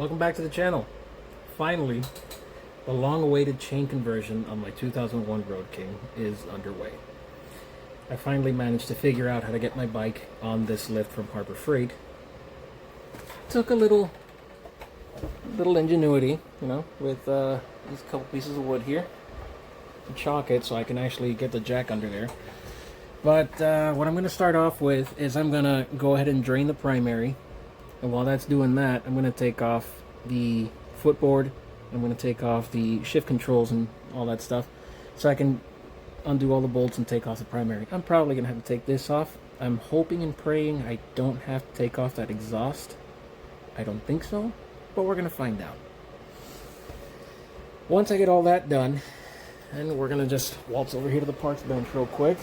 Welcome back to the channel. Finally, the long-awaited chain conversion on my 2001 Road King is underway. I finally managed to figure out how to get my bike on this lift from Harbor Freight. Took a little ingenuity, with these couple pieces of wood here to chalk it so I can actually get the jack under there. But what I'm going to start off with is I'm going to go ahead and drain the primary. And while that's doing that, I'm going to take off the footboard. I'm going to take off the shift controls and all that stuff so I can undo all the bolts and take off the primary. I'm probably going to have to take this off. I'm hoping and praying I don't have to take off that exhaust. I don't think so, but we're going to find out. Once I get all that done, and we're going to just waltz over here to the parts bench real quick.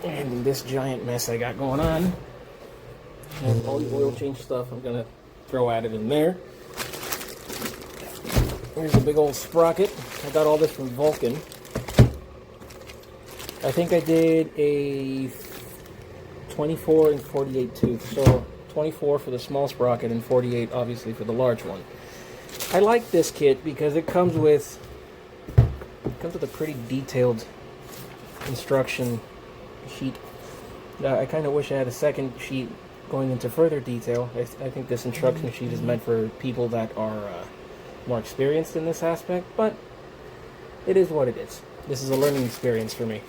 And this giant mess I got going on. And all the oil change stuff I'm going to throw at it in there. Here's a big old sprocket. I got all this from Vulcan. I think I did a 24 and 48 tooth. So 24 for the small sprocket and 48 obviously for the large one. I like this kit because it comes with a pretty detailed instruction sheet. I kind of wish I had a second sheet going into further detail. I think this instruction sheet is meant for people that are more experienced in this aspect, but it is what it is. This is a learning experience for me.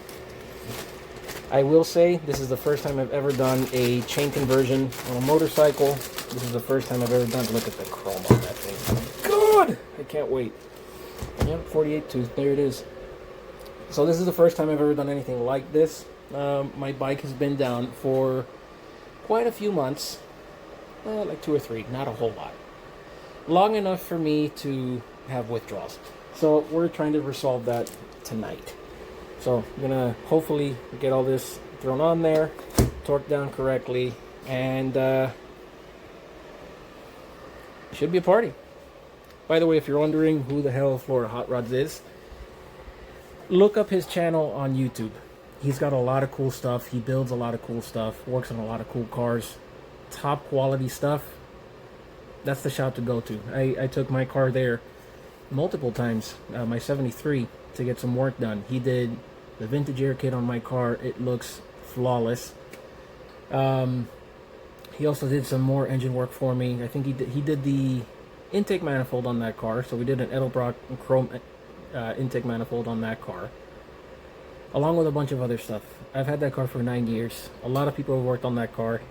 I will say this is the first time I've ever done a chain conversion on a motorcycle. This is the first time I've ever done. Look at the chrome on that thing. God, I can't wait. Yep, 48 tooth. There it is. So this is the first time I've ever done anything like this. My bike has been down for quite a few months, like 2 or 3, not a whole lot. Long enough for me to have withdrawals. So we're trying to resolve that tonight. So I'm gonna hopefully get all this thrown on there, torqued down correctly, and should be a party. By the way, if you're wondering who the hell Florida Hot Rods is, look up his channel on YouTube. He's got a lot of cool stuff. He builds a lot of cool stuff. Works on a lot of cool cars. Top quality stuff. That's the shop to go to. I took my car there multiple times, my 73, to get some work done. He did the vintage air kit on my car. It looks flawless. He also did some more engine work for me. I think he did the intake manifold on that car. So we did an Edelbrock chrome intake manifold on that car, along with a bunch of other stuff. I've had that car for 9 years. A lot of people have worked on that car.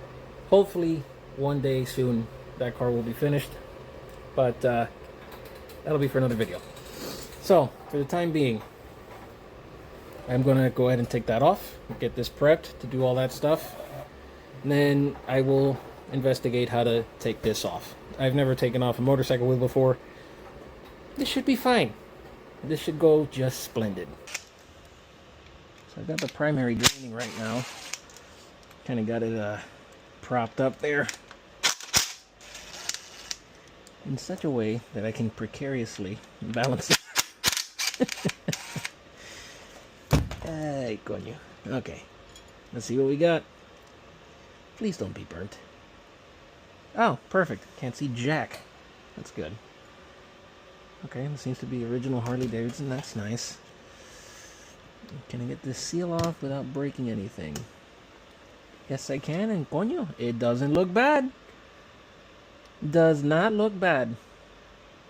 Hopefully, one day soon, that car will be finished. But that'll be for another video. So, for the time being, I'm going to go ahead and take that off, get this prepped to do all that stuff. And then I will investigate how to take this off. I've never taken off a motorcycle wheel before. This should be fine. This should go just splendid. So I've got the primary draining right now. Kind of got it propped up there in such a way that I can precariously balance it. Ay, coño. Okay, let's see what we got. Please don't be burnt. Oh, perfect. Can't see jack. That's good. Okay, this seems to be original Harley Davidson. That's nice. Can I get this seal off without breaking anything? Yes, I can, and coño, it doesn't look bad. Does not look bad.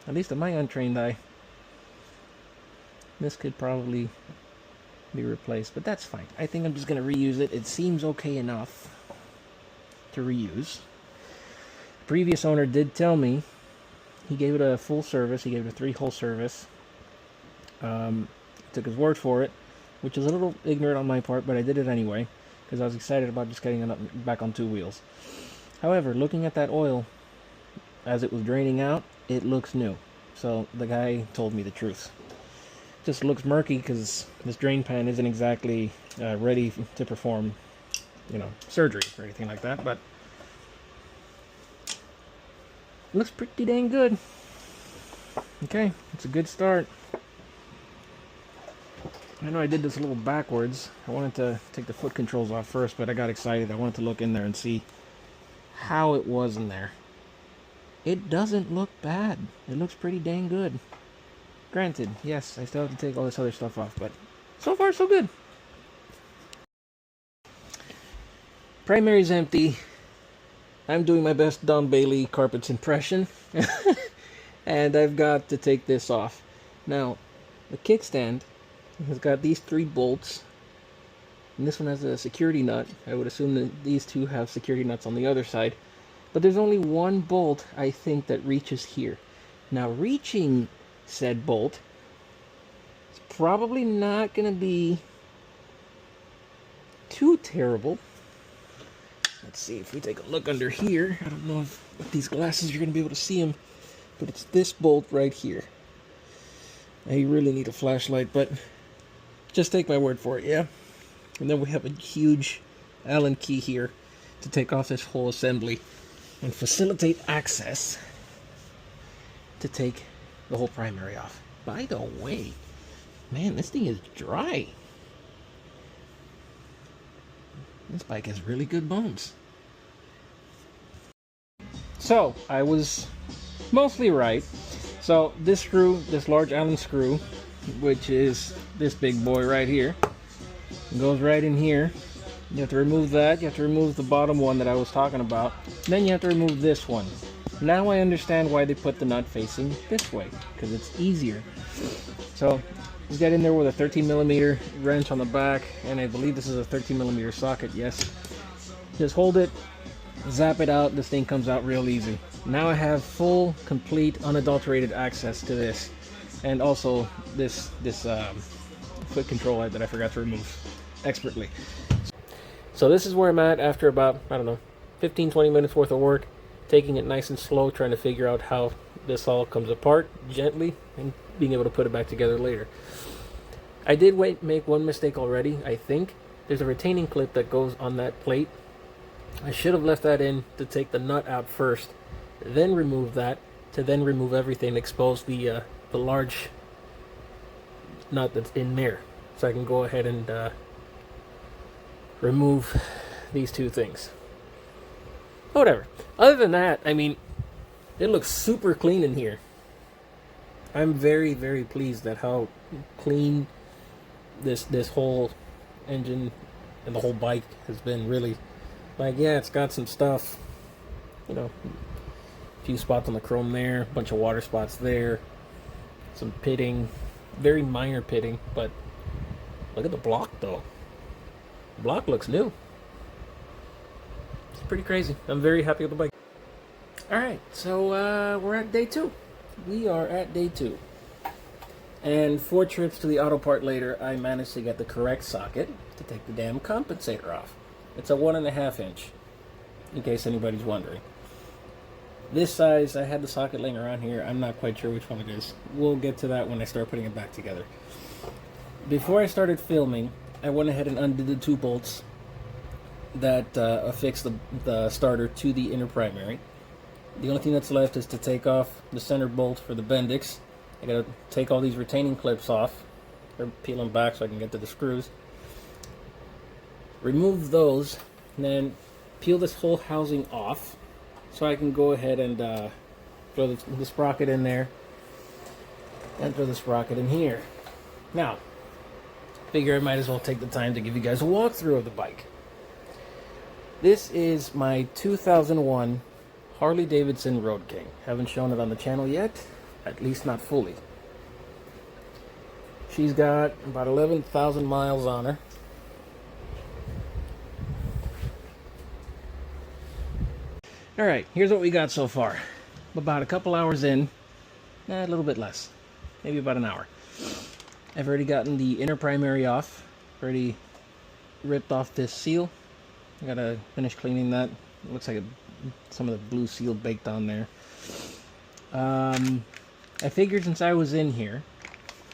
At least to my untrained eye. This could probably be replaced, but that's fine. I think I'm just going to reuse it. It seems okay enough to reuse. The previous owner did tell me he gave it a full service. He gave it a 3-hole service. Took his word for it, which is a little ignorant on my part, but I did it anyway because I was excited about just getting it back on 2 wheels. However, looking at that oil as it was draining out, it looks new. So the guy told me the truth. Just looks murky because this drain pan isn't exactly ready to perform, surgery or anything like that, but it looks pretty dang good. Okay, it's a good start. I know I did this a little backwards. I wanted to take the foot controls off first, but I got excited. I wanted to look in there and see how it was in there. it doesn't look bad. It looks pretty dang good. Granted, yes, I still have to take all this other stuff off, but so far so good. Primary's empty. I'm doing my best Don Bailey carpets impression. And I've got to take this off. Now, the kickstand has got these 3 bolts. And this one has a security nut. I would assume that these two have security nuts on the other side. But there's only one bolt, I think, that reaches here. Now, reaching said bolt is probably not going to be too terrible. Let's see if we take a look under here. I don't know if with these glasses you're going to be able to see them, but it's this bolt right here. Now, you really need a flashlight, but just take my word for it, yeah? And then we have a huge Allen key here to take off this whole assembly and facilitate access to take the whole primary off. By the way, man, this thing is dry. This bike has really good bones. So, I was mostly right. So, this screw, this large Allen screw, which is this big boy right here, goes right in here. You have to remove that. You have to remove the bottom one that I was talking about. Then you have to remove this one. Now I understand why they put the nut facing this way, because it's easier. So you get in there with a 13mm wrench on the back, and I believe this is a 13mm socket, yes. Just hold it, zap it out, this thing comes out real easy. Now I have full, complete, unadulterated access to this. And also this foot control light that I forgot to remove expertly. So this is where I'm at after about, I don't know, 15-20 minutes worth of work, taking it nice and slow, trying to figure out how this all comes apart gently and being able to put it back together later. I did make one mistake already, I think. There's a retaining clip that goes on that plate. I should have left that in to take the nut out first, then remove that, to then remove everything and expose the large nut that's in there. So I can go ahead and remove these two things. Whatever. Other than that, I mean, it looks super clean in here. I'm very, very pleased at how clean this whole engine and the whole bike has been. Really, like, yeah, it's got some stuff, you know, a few spots on the chrome there, a bunch of water spots there, some pitting, very minor pitting, but look at the block though. The block looks new. It's pretty crazy. I'm very happy with the bike. Alright, so we're at day 2. We are at day 2. And 4 trips to the auto part later, I managed to get the correct socket to take the damn compensator off. It's a 1.5 inch, in case anybody's wondering. This size, I had the socket laying around here. I'm not quite sure which one it is. We'll get to that when I start putting it back together. Before I started filming, I went ahead and undid the 2 bolts that affix the starter to the inner primary. The only thing that's left is to take off the center bolt for the Bendix. I gotta take all these retaining clips off. They're peeling back so I can get to the screws. Remove those, and then peel this whole housing off so I can go ahead and throw the sprocket in there and throw the sprocket in here. Now, figure I might as well take the time to give you guys a walkthrough of the bike. This is my 2001 Harley Davidson Road King. Haven't shown it on the channel yet, at least not fully. She's got about 11,000 miles on her. Alright, here's what we got so far. About a couple hours in, a little bit less, maybe about an hour. I've already gotten the inner primary off, already ripped off this seal. I gotta finish cleaning that. It looks like some of the blue seal baked on there. I figured since I was in here,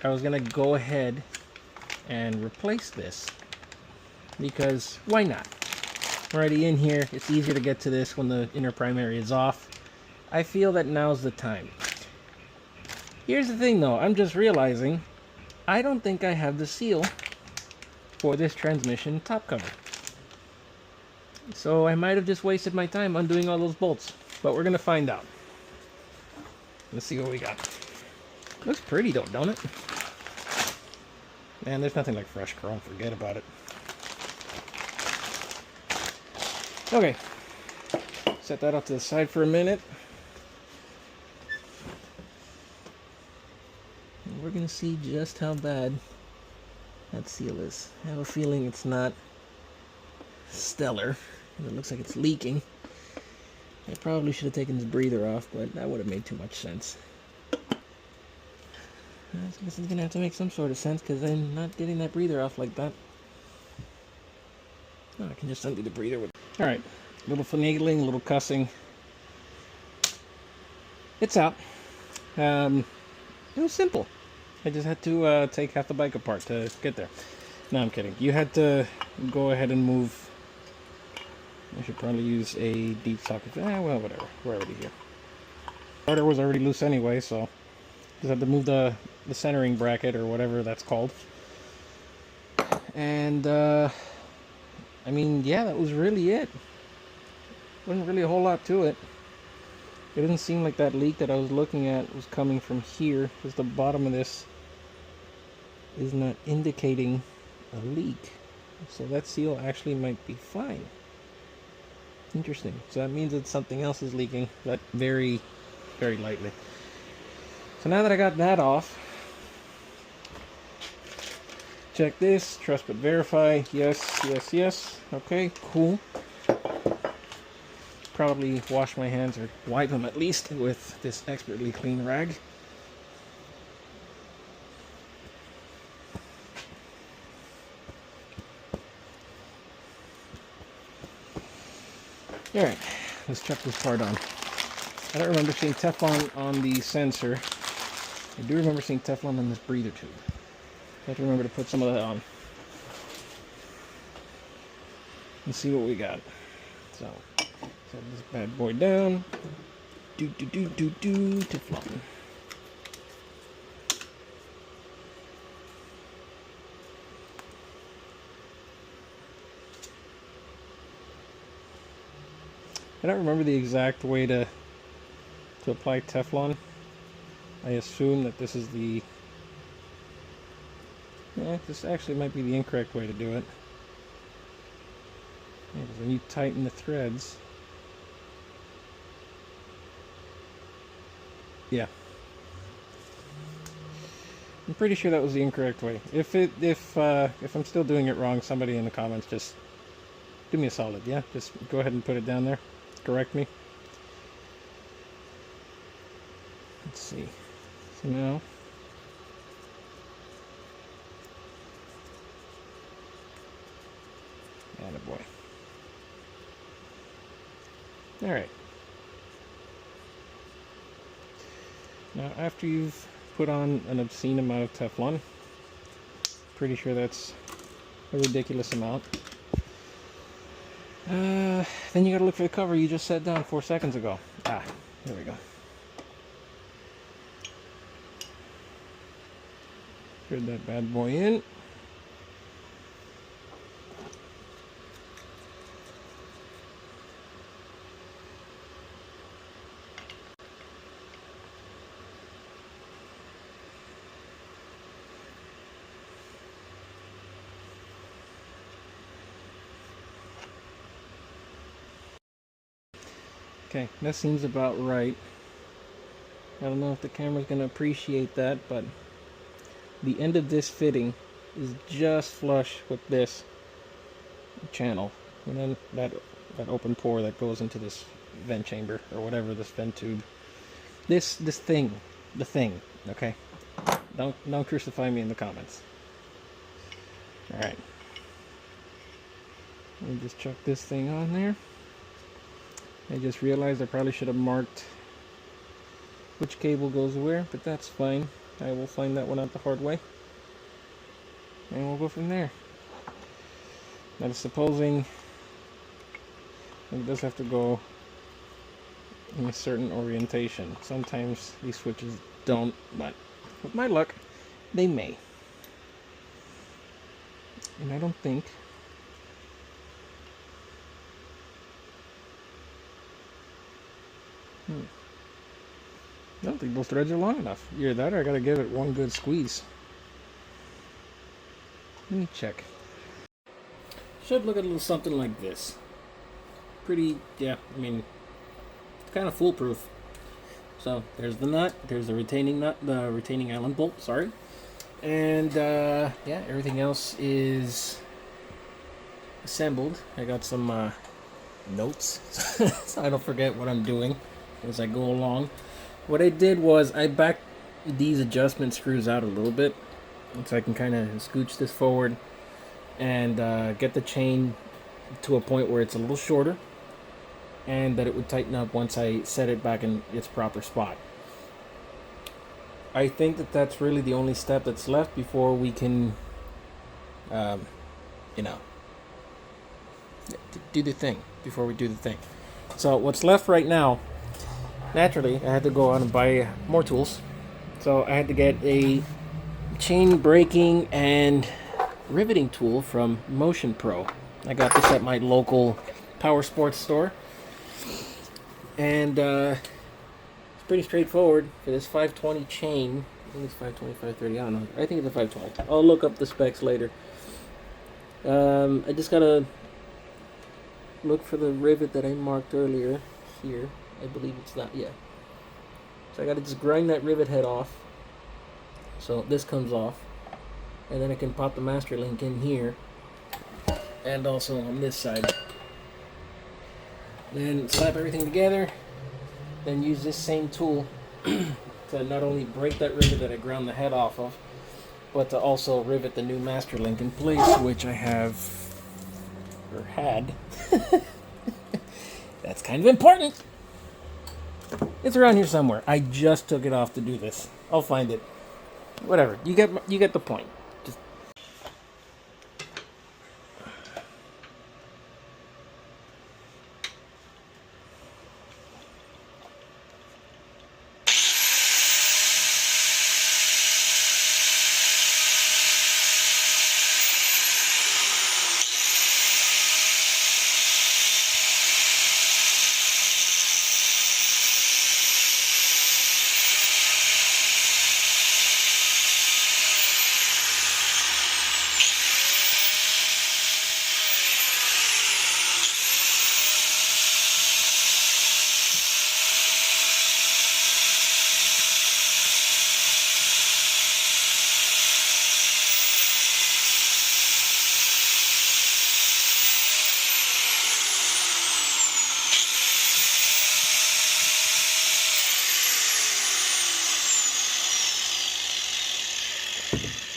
I was gonna go ahead and replace this, because why not? I'm already in here. It's easier to get to this when the inner primary is off. I feel that now's the time. Here's the thing though, I'm just realizing I don't think I have the seal for this transmission top cover. So I might have just wasted my time undoing all those bolts, but we're gonna find out. Let's see what we got. Looks pretty though, don't it? Man, there's nothing like fresh chrome. Forget about it. Okay. Set that off to the side for a minute. And we're going to see just how bad that seal is. I have a feeling it's not stellar. It looks like it's leaking. I probably should have taken this breather off, but that would have made too much sense. This is going to have to make some sort of sense because I'm not getting that breather off like that. Oh, I can just undo the breather with. Alright, a little finagling, a little cussing. It's out. It was simple. I just had to take half the bike apart to get there. No, I'm kidding. You had to go ahead and move. I should probably use a deep socket. Well, whatever. We're already here. Starter was already loose anyway, so just had to move the centering bracket or whatever that's called. And I mean, yeah, that was really it. Wasn't really a whole lot to it. It didn't seem like that leak that I was looking at was coming from here, because the bottom of this is not indicating a leak. So that seal actually might be fine. Interesting. So that means that something else is leaking, but very, very lightly. So now that I got that off, check this, trust but verify. Yes, yes, yes. Okay, cool. Probably wash my hands or wipe them at least with this expertly clean rag. Alright, let's check this part on. I don't remember seeing Teflon on the sensor. I do remember seeing Teflon on this breather tube. I have to remember to put some of that on. Let's see what we got. So, set this bad boy down. Teflon. I don't remember the exact way to apply Teflon. I assume that this is the... this actually might be the incorrect way to do it. Yeah, because when you tighten the threads... Yeah. I'm pretty sure that was the incorrect way. If I'm still doing it wrong, somebody in the comments just do me a solid, yeah? Just go ahead and put it down there. Correct me. Let's see. So now... Attaboy. Alright. Now after you've put on an obscene amount of Teflon, pretty sure that's a ridiculous amount, then you gotta look for the cover you just set down 4 seconds ago. Ah, there we go. Thread that bad boy in. Okay, that seems about right. I don't know if the camera's going to appreciate that, but the end of this fitting is just flush with this channel. And then that open pore that goes into this vent chamber, or whatever, this vent tube. The thing, okay? Don't crucify me in the comments. Alright. Let me just chuck this thing on there. I just realized I probably should have marked which cable goes where, but that's fine. I will find that one out the hard way. And we'll go from there. Now, supposing it does have to go in a certain orientation. Sometimes these switches don't, but with my luck, they may. And I don't think don't think those threads are long enough. Either that or I gotta give it one good squeeze. Let me check. Should look a little something like this. Pretty, yeah, I mean, it's kind of foolproof. So there's the nut, there's the retaining nut, the retaining Allen bolt, sorry. And yeah, everything else is assembled. I got some notes so I don't forget what I'm doing as I go along. What I did was I backed these adjustment screws out a little bit so I can kind of scooch this forward and get the chain to a point where it's a little shorter and that it would tighten up once I set it back in its proper spot. I think that that's really the only step that's left before we can you know, do the thing, before we do the thing. So what's left right now, naturally I had to go out and buy more tools. So I had to get a chain breaking and riveting tool from Motion Pro. I got this at my local power sports store. And it's pretty straightforward for this 520 chain. I think it's 520, 530, I don't know. I think it's a 520. I'll look up the specs later. I just gotta look for the rivet that I marked earlier here. I believe it's that, yeah. So I gotta just grind that rivet head off. So this comes off. And then I can pop the master link in here. And also on this side. Then slap everything together. Then use this same tool to not only break that rivet that I ground the head off of, but to also rivet the new master link in place, which I have, or had. That's kind of important. It's around here somewhere. I just took it off to do this. I'll find it. Whatever. You get the point. Just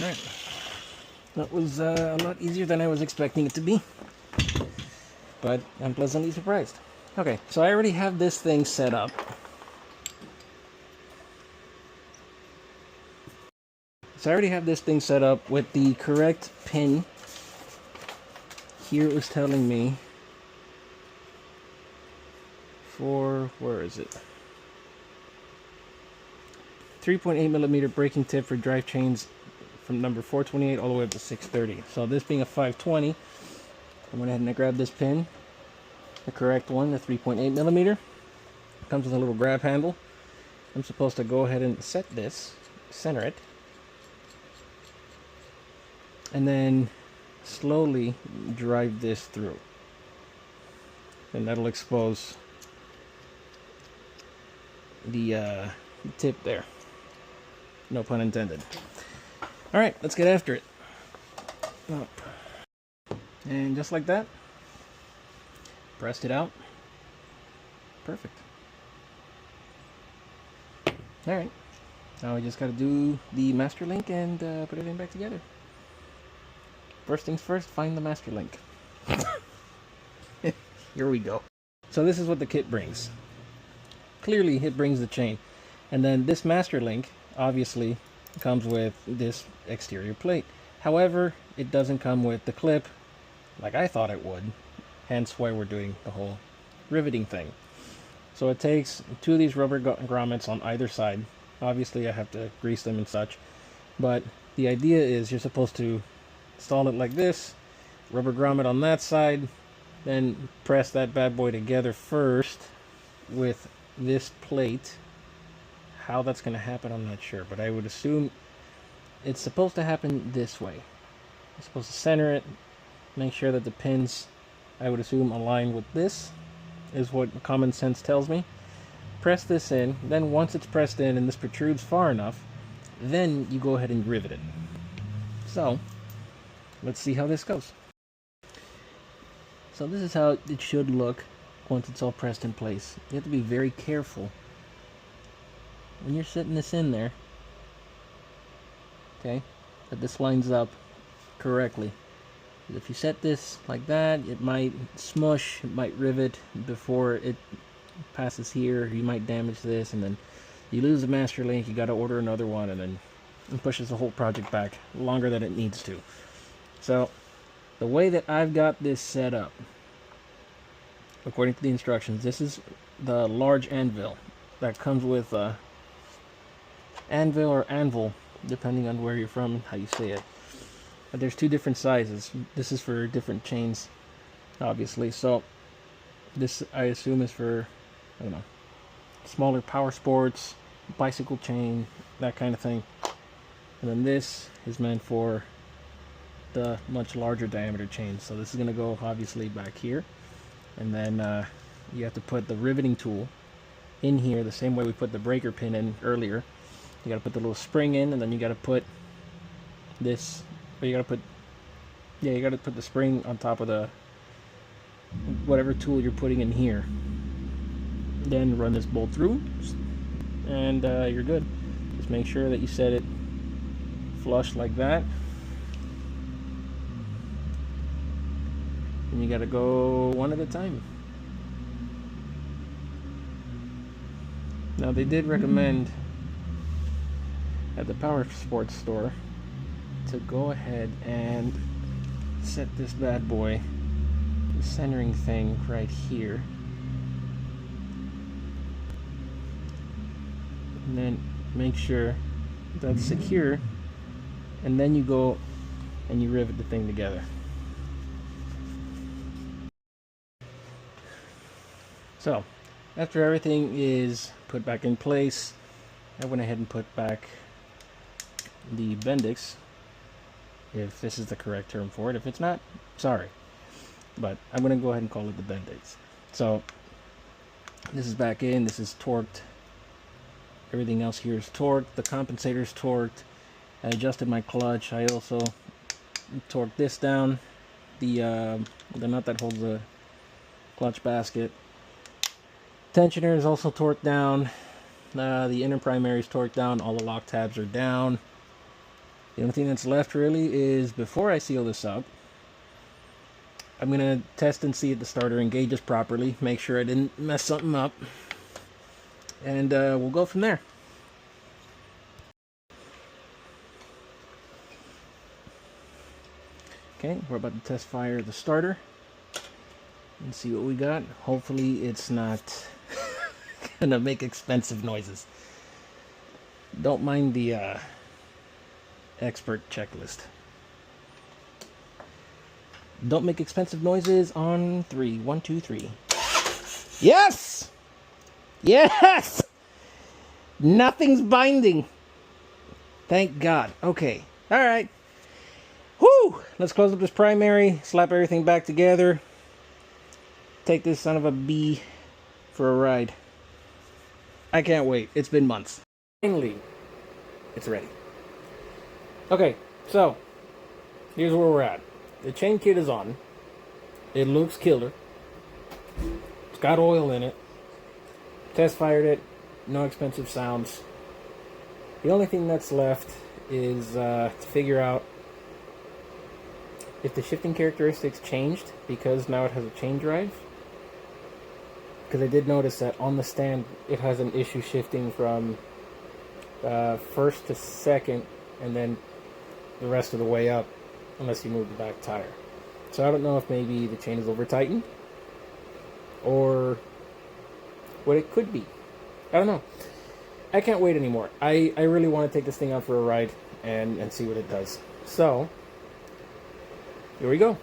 Alright, that was a lot easier than I was expecting it to be, but I'm pleasantly surprised. Okay, so I already have this thing set up. With the correct pin. Here it was telling me for, where is it? 3.8 millimeter braking tip for drive chains from number 428 all the way up to 630. So this being a 520, I went ahead and I grabbed this pin, the correct one, the 3.8 millimeter. Comes with a little grab handle. I'm supposed to go ahead and set this, center it, and then slowly drive this through. And that'll expose the tip there. No pun intended. Alright, let's get after it. Up. And just like that, pressed it out. Perfect. Alright, now we just gotta do the master link and put everything back together. First things first, find the master link. Here we go. So this is what the kit brings. Clearly it brings the chain. And then this master link, obviously, comes with this exterior plate. However, it doesn't come with the clip like I thought it would. Hence why we're doing the whole riveting thing. So it takes two of these rubber grommets on either side. Obviously I have to grease them and such. But the idea is you're supposed to install it like this. Rubber grommet on that side. Then press that bad boy together first with this plate How that's going to happen, I'm not sure, but I would assume it's supposed to happen this way. You're supposed to center it, make sure that the pins, I would assume, align with this, is what common sense tells me. Press this in, then once it's pressed in and this protrudes far enough, then you go ahead and rivet it. So, let's see how this goes. So this is how it should look once it's all pressed in place. You have to be very careful when you're setting this in there, okay, that this lines up correctly. If you set this like that, it might smush, it might rivet before it passes here. You might damage this, and then you lose the master link. You got to order another one, and then it pushes the whole project back longer than it needs to. So the way that I've got this set up, according to the instructions, this is the large anvil that comes with anvil or anvil, depending on where you're from and how you say it. But there's two different sizes. This is for different chains, obviously. So this, I assume, is for, I don't know, smaller power sports, bicycle chain, that kind of thing. And then this is meant for the much larger diameter chains. So this is going to go obviously back here, and then you have to put the riveting tool in here the same way we put the breaker pin in earlier. You got to put the little spring in, and then you got to put this, or you got to put, yeah, you got to put the spring on top of the whatever tool you're putting in here. Then run this bolt through, and you're good. Just make sure that you set it flush like that. And you got to go one at a time. Now they did recommend at the power sports store to go ahead and set this bad boy, the centering thing right here, and then make sure that's secure, and then you go and you rivet the thing together. So after everything is put back in place, I went ahead and put back the Bendix, if this is the correct term for it. If it's not, sorry, but I'm going to go ahead and call it the Bendix. So this is back in, this is torqued, everything else here is torqued, the compensator's torqued. I adjusted my clutch. I also torqued this down, the nut that holds the clutch basket. Tensioner is also torqued down. The inner primary is torqued down. All the lock tabs are down. The only thing that's left really is, before I seal this up, I'm going to test and see if the starter engages properly. Make sure I didn't mess something up. And we'll go from there. Okay, we're about to test fire the starter and see what we got. Hopefully it's not gonna make expensive noises. Don't mind the expert checklist. Don't make expensive noises on 3. 1, 2, 3. Yes! Yes! Nothing's binding. Thank God. Okay. Alright. Whew! Let's close up this primary, slap everything back together, take this son of a bee for a ride. I can't wait. It's been months. Finally, it's ready. Okay, so here's where we're at. The chain kit is on. It looks killer. It's got oil in it. Test fired it. No expensive sounds. The only thing that's left is to figure out if the shifting characteristics changed because now it has a chain drive. Because I did notice that on the stand it has an issue shifting from first to second and then the rest of the way up unless you move the back tire. So I don't know if maybe the chain is over tightened or what it could be. I don't know. I can't wait anymore. I really want to take this thing out for a ride and see what it does. So here we go.